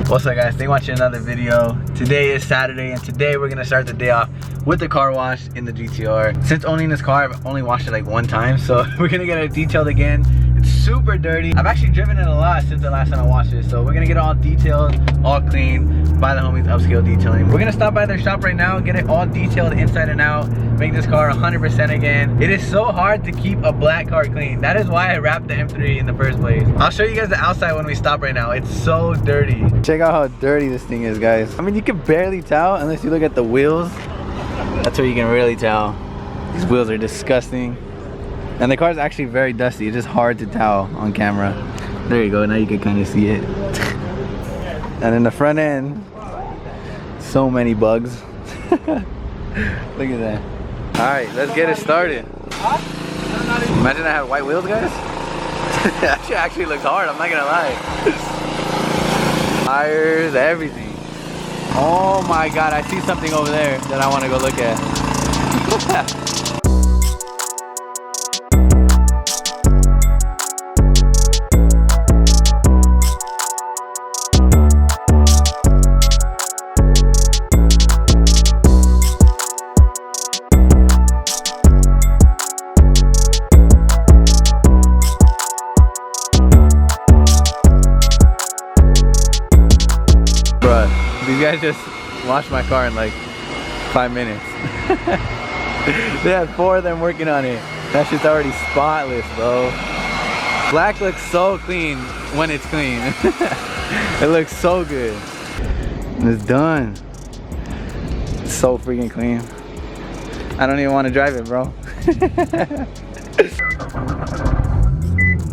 What's up guys, thanks for watching another video. Today is Saturday and today we're gonna start the day off with the car wash in the GTR. Since owning this car, I've only washed it like one time, so we're gonna get it detailed again. It's super dirty. I've actually driven it a lot since the last time I washed it, so we're gonna get it all detailed, all clean by the homies Upscale Detailing. We're gonna stop by their shop right now, get it all detailed inside and out, make this car 100% again. It is so hard to keep a black car clean. That is why I wrapped the M3 in the first place. I'll show you guys the outside when we stop right now. It's so dirty. Check out how dirty this thing is, guys. I mean, you can barely tell unless you look at the wheels. That's where you can really tell. These wheels are disgusting. And the car is actually very dusty. It's just hard to tell on camera. There you go, now you can kind of see it. And in the front end, so many bugs. Look at that. All right, let's get it started. Imagine I have white wheels, guys. That shit actually looks hard, I'm not gonna lie. Tires, everything. Oh my God, I see something over there that I wanna go look at. These guys just washed my car in like 5 minutes. They had 4 of them working on it. That shit's already spotless, bro. Black looks so clean when it's clean. It looks so good. It's done. It's so freaking clean. I don't even want to drive it, bro.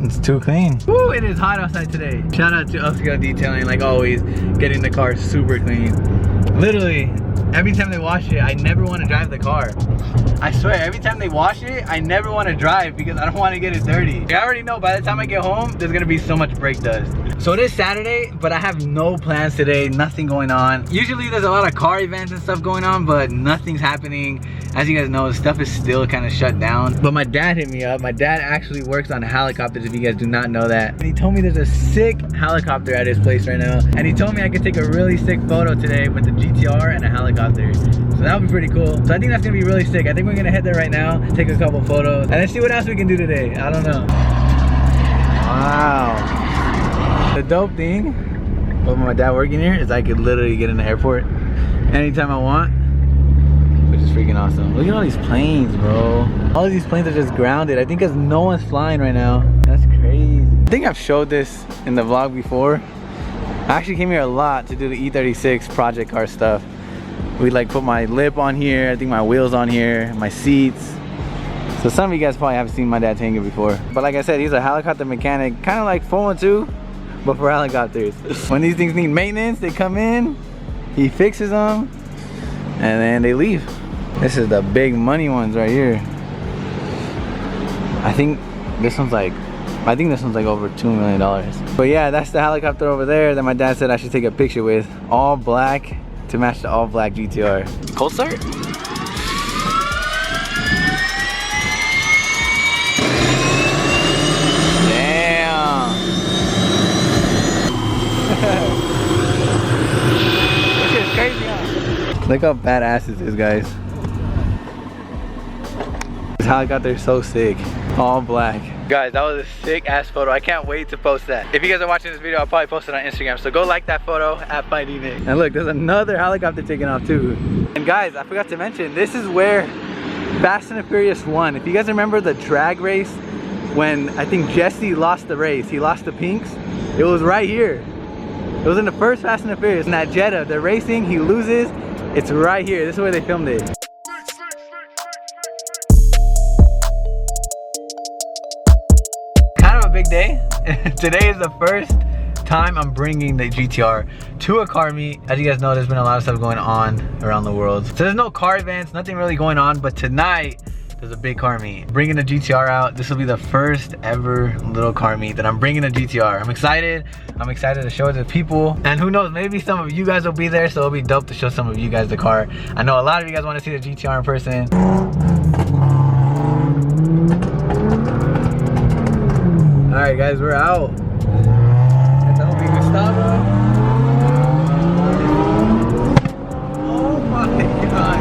It's too clean. Woo, it is hot outside today. Shout out to Upscale Detailing, like always, getting the car super clean. Literally, every time they wash it, I never want to drive the car. I swear, every time they wash it, I never want to drive because I don't want to get it dirty. I already know by the time I get home, there's gonna be so much brake dust. So it is Saturday, but I have no plans today, nothing going on. Usually there's a lot of car events and stuff going on, but nothing's happening. As you guys know, stuff is still kind of shut down. But my dad hit me up. My dad actually works on helicopters, if you guys do not know that. And he told me there's a sick helicopter at his place right now. And he told me I could take a really sick photo today with the GTR and a helicopter. So that would be pretty cool. So I think that's gonna be really sick. I think we're gonna head there right now, take a couple photos, and then see what else we can do today. I don't know. Wow. The dope thing with my dad working here is I could literally get in the airport anytime I want, which is freaking awesome. Look at all these planes, bro. All of these planes are just grounded. I think because no one's flying right now. That's crazy. I think I've showed this in the vlog before. I actually came here a lot to do the E36 project car stuff. We like put my lip on here, I think my wheels on here, my seats. So some of you guys probably haven't seen my dad's hangar before. But like I said, he's a helicopter mechanic, kind of like 412, but for helicopters. When these things need maintenance, they come in, he fixes them, and then they leave. This is the big money ones right here. I think this one's like over $2 million. But yeah, that's the helicopter over there that my dad said I should take a picture with. All black to match the all black GTR. Cold start? Damn. This shit's crazy, huh? Look how badass this is, guys. This helicopter is so sick. All black. Guys, that was a sick ass photo. I can't wait to post that. If you guys are watching this video, I'll probably post it on Instagram. So go like that photo at FindingNick. And look, there's another helicopter taking off too. And guys, I forgot to mention, this is where Fast and Furious 1. If you guys remember the drag race when I think Jesse lost the race, he lost the pinks. It was right here. It was in the first Fast and Furious. In that Jetta, they're racing, he loses. It's right here. This is where they filmed it. Big day. Today is the first time I'm bringing the GTR to a car meet. As you guys know, there's been a lot of stuff going on around the world. So there's no car events, nothing really going on, but tonight, there's a big car meet. Bringing the GTR out. This will be the first ever little car meet that I'm bringing a GTR. I'm excited. I'm excited to show it to people. And who knows, maybe some of you guys will be there, so it'll be dope to show some of you guys the car. I know a lot of you guys want to see the GTR in person. All right, guys, we're out. At the homie Gustavo. Oh my God.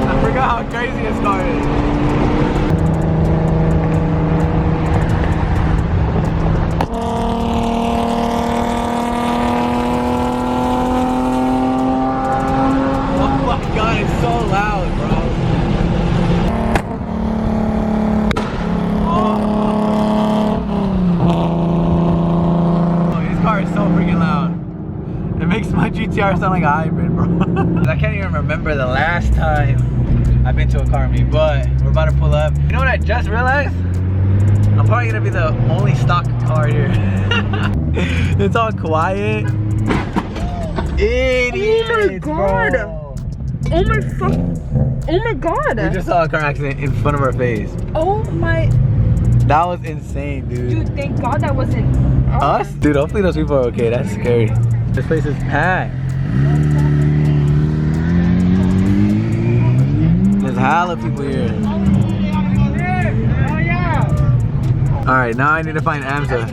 I forgot how crazy this car is. Oh my God, it's so loud, bro. So freaking loud. It makes my GTR sound like a hybrid, bro. I can't even remember the last time I've been to a car meet, but we're about to pull up. You know what I just realized? I'm probably gonna be the only stock car here. It's all quiet. Idiots, oh my God. bro. Oh my fuck. Oh my God. We just saw a car accident in front of our face. Oh my. That was insane, dude. Dude, thank God that wasn't us? Dude, hopefully those people are okay. That's scary. This place is packed. There's hella people here. Alright, now I need to find Amza.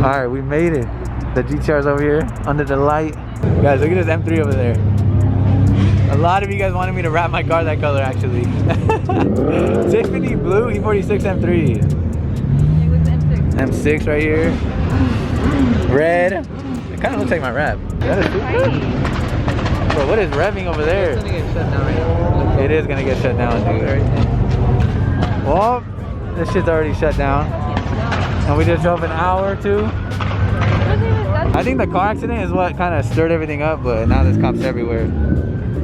Alright, we made it. The GTR's over here, under the light. Guys, look at this M3 over there. A lot of you guys wanted me to wrap my car that color, actually. 650 blue, E46 M3. M6 right here. Red. It kind of looks like my wrap. Is that a Supra? Bro, what is revving over there? It's gonna get shut down right now. It is gonna get shut down, dude. Well, this shit's already shut down. And we just drove an hour or two. I think the car accident is what kind of stirred everything up, but now there's cops everywhere.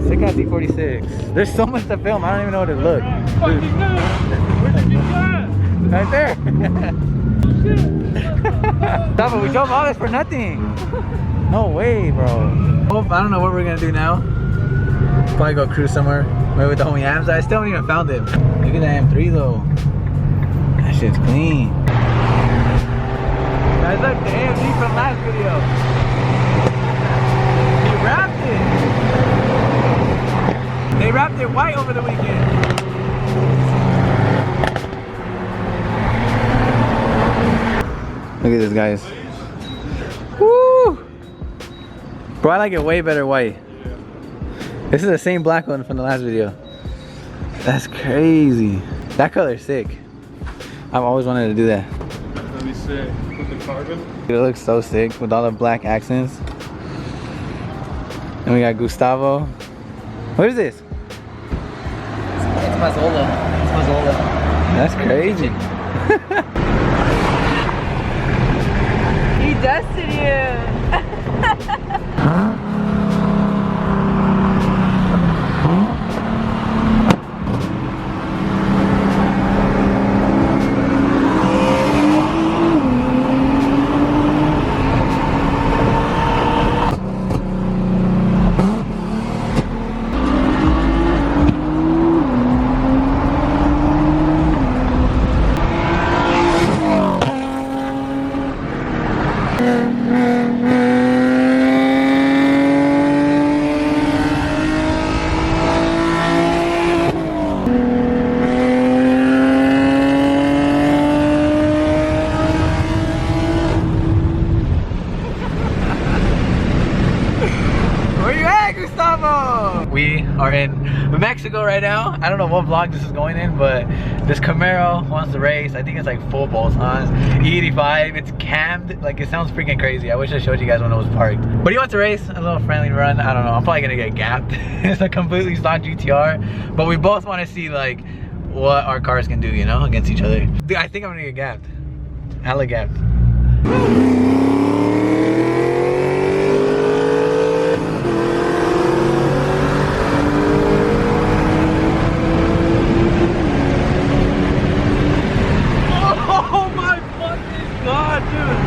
Sick ass E46. There's so much to film, I don't even know what it looks. Right there. Stop it, we drove all this for nothing. No way, bro. Oh, I don't know what we're gonna do now. Probably go cruise somewhere. Maybe with the homie Amza. I still haven't even found him. Look at that M3 though. That shit's clean. Guys, look, the AMG from last video. He wrapped it. They wrapped it white over the weekend. Look at this, guys. Woo! Bro, I like it way better white. This is the same black one from the last video. That's crazy. That color's sick. I've always wanted to do that. Let me see. With the carbon. It looks so sick with all the black accents. And we got Gustavo. What is this? It's Mazzola. It's Mazzola. That's crazy. He dusted you. We are in Mexico right now. I don't know what vlog this is going in, but this Camaro wants to race. I think it's like full bolt-ons. E85, it's cammed. Like, it sounds freaking crazy. I wish I showed you guys when it was parked. But he wants to race, a little friendly run. I don't know, I'm probably gonna get gapped. It's a completely stock GTR. But we both want to see like what our cars can do, you know, against each other. Dude, I think I'm gonna get gapped. Hella gapped.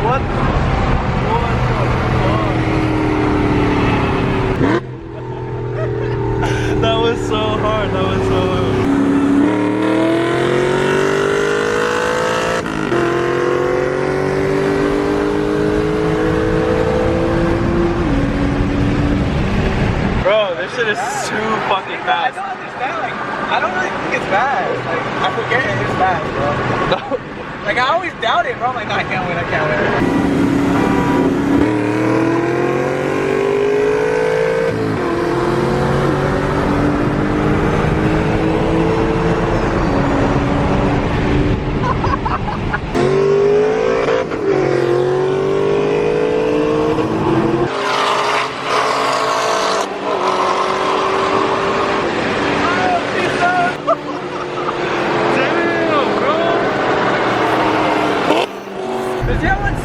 What I don't understand. Like, I don't really think it's bad. Like, I forget it is bad, bro. Like, I always doubt it, bro. I'm like, no, I can't win. I can't win.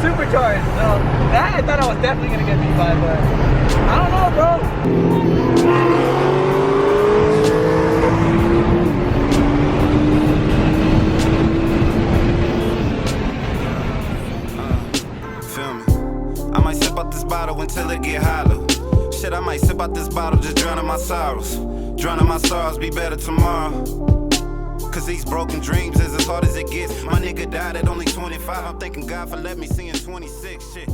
Supercharged, so that I thought I was definitely gonna get beat by, but I don't know, bro. Feel me? I might sip out this bottle until it get hollow. Shit, I might sip out this bottle, just drowning my sorrows. Drowning my sorrows, be better tomorrow. Cause these broken dreams is as hard as it gets. My nigga died at only 25. I'm thanking God for letting me see in 26. Shit.